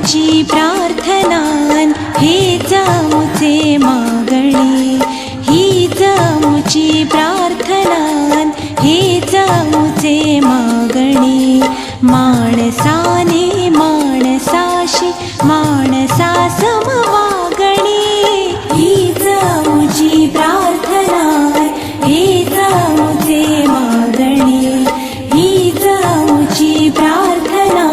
आमुची प्रार्थनान हेच आमुचे मागणे, हीच आमुची प्रार्थनान हेच आमुचे मागणे. माणसाने माणसाशी माणसा सम वागणे, हीच आमुची प्रार्थना हेच आमुचे मागणे, हीच आमुची प्रार्थना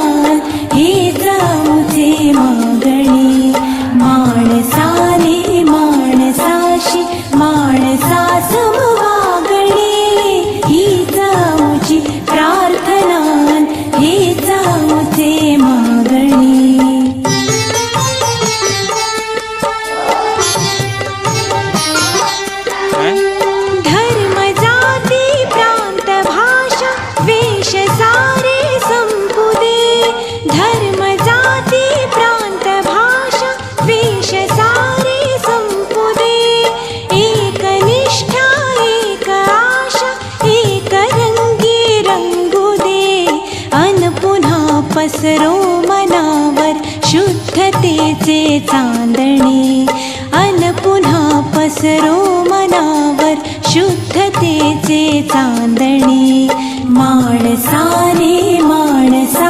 हेच आमुचे मागणे. माणसाने माणसाशी माणसा सम वागणे, हीच आमुची प्रार्थना हेच आमुचे मागणे. धर्म जाती प्रांत भाषा वेश सारे संपुदे, धर्म जाती प्रांत भाषा वेश सारे संपुदे. एक निष्ठा एक आशा एक रंगी रंगू दे, अन पुन्हा पसरो मनावर शुद्धतेचे चांदणे, अन पुन्हा पसरो मनावर शुद्धतेचे चांदणे. माणसाने माणसा